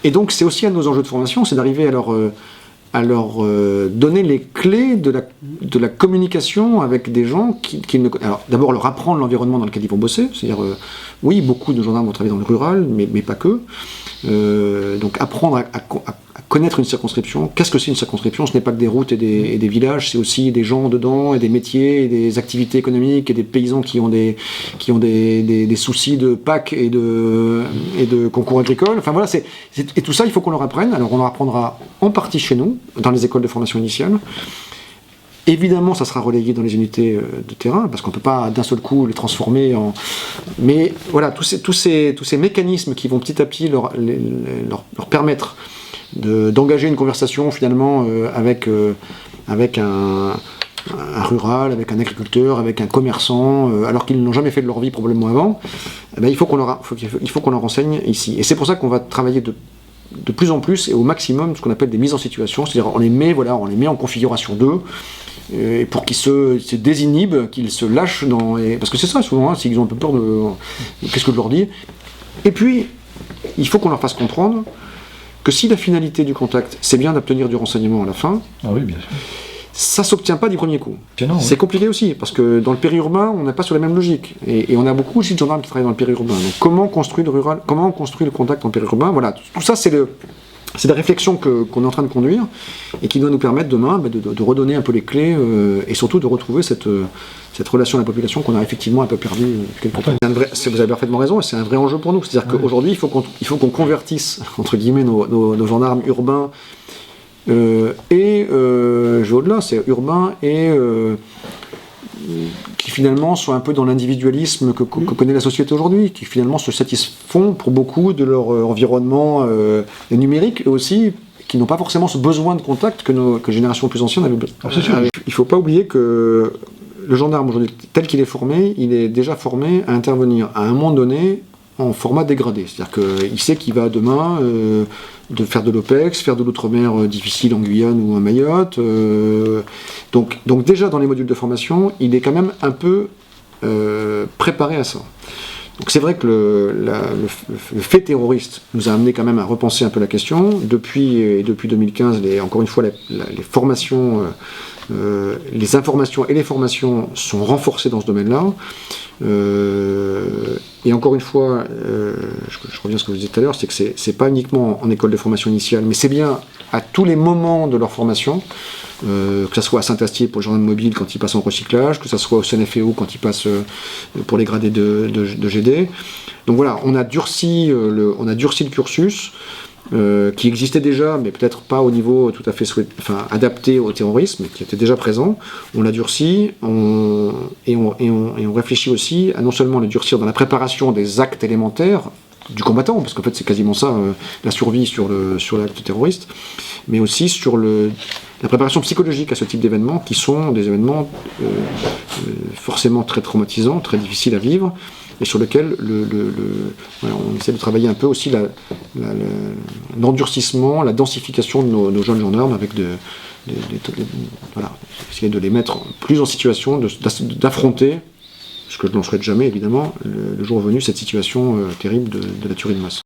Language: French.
Et donc c'est aussi un de nos enjeux de formation, c'est d'arriver à leur donner les clés de la communication avec des gens qui ne... Alors d'abord leur apprendre l'environnement dans lequel ils vont bosser, c'est-à-dire, oui, beaucoup de gendarmes vont travailler dans le rural, mais pas que. Donc apprendre à connaître une circonscription. Qu'est-ce que c'est une circonscription? Ce n'est pas que des routes et des villages, c'est aussi des gens dedans, et des métiers, et des activités économiques, et des paysans qui ont des soucis de PAC et de concours agricoles. Enfin voilà, et tout ça, il faut qu'on leur apprenne. Alors on leur apprendra en partie chez nous, dans les écoles de formation initiale. Évidemment, ça sera relayé dans les unités de terrain, parce qu'on ne peut pas d'un seul coup les transformer en... Mais voilà, tous ces mécanismes qui vont petit à petit leur permettre d'engager une conversation finalement avec un rural, avec un agriculteur, avec un commerçant, alors qu'ils n'ont jamais fait de leur vie probablement avant, eh bien, il faut qu'on leur enseigne ici. Et c'est pour ça qu'on va travailler de plus en plus et au maximum ce qu'on appelle des mises en situation, c'est-à-dire on les met en configuration 2, et pour qu'ils se désinhibent, qu'ils se lâchent parce que c'est ça souvent, s'ils ont un peu peur de qu'est-ce que je leur dis. Et puis, il faut qu'on leur fasse comprendre que si la finalité du contact, c'est bien d'obtenir du renseignement à la fin, oui, bien sûr, ça s'obtient pas du premier coup. C'est oui. Compliqué aussi, parce que dans le périurbain, on n'est pas sur la même logique. Et on a beaucoup aussi de gendarmes qui travaillent dans le périurbain. Donc comment on construit le rural, comment on construit le contact en périurbain, voilà, tout ça c'est des réflexions qu'on est en train de conduire et qui doit nous permettre demain de redonner un peu les clés et surtout de retrouver cette relation à la population qu'on a effectivement un peu perdue quelque temps. Vous avez parfaitement raison, et c'est un vrai enjeu pour nous. C'est-à-dire qu'aujourd'hui, il faut qu'on convertisse, entre guillemets, nos gendarmes urbains je vais au-delà, c'est urbain et qui finalement sont un peu dans l'individualisme que connaît la société aujourd'hui, qui finalement se satisfont pour beaucoup de leur environnement numérique, et aussi qui n'ont pas forcément ce besoin de contact que les générations plus anciennes avaient besoin. Il ne faut pas oublier que le gendarme aujourd'hui, tel qu'il est formé, il est déjà formé à intervenir à un moment donné en format dégradé. C'est-à-dire qu'il sait qu'il va demain de faire de l'OPEX, faire de l'outre-mer difficile en Guyane ou à Mayotte. Donc déjà dans les modules de formation, il est quand même un peu préparé à ça. Donc c'est vrai que le fait terroriste nous a amené quand même à repenser un peu la question. Depuis 2015, encore une fois, les formations, les informations et les formations sont renforcées dans ce domaine-là. Et encore une fois, je reviens à ce que vous disiez tout à l'heure, c'est que c'est pas uniquement en école de formation initiale, mais c'est bien à tous les moments de leur formation, que ce soit à Saint-Astier pour les gendarmes mobiles quand ils passent en recyclage, que ce soit au CNFEO quand ils passent pour les gradés de GD. Donc voilà, on a durci le cursus, qui existait déjà, mais peut-être pas au niveau tout à fait adapté au terrorisme, qui était déjà présent. On l'a durci, et on réfléchit aussi à non seulement le durcir dans la préparation des actes élémentaires du combattant, parce qu'en fait c'est quasiment ça, la survie sur l'acte terroriste, mais aussi sur la préparation psychologique à ce type d'événements, qui sont des événements forcément très traumatisants, très difficiles à vivre, et sur lequel on essaie de travailler un peu aussi l'endurcissement, la densification de nos jeunes gendarmes, avec essayer de les mettre plus en situation d'affronter, ce que je n'en souhaite jamais évidemment, le jour venu, cette situation terrible de la tuerie de masse.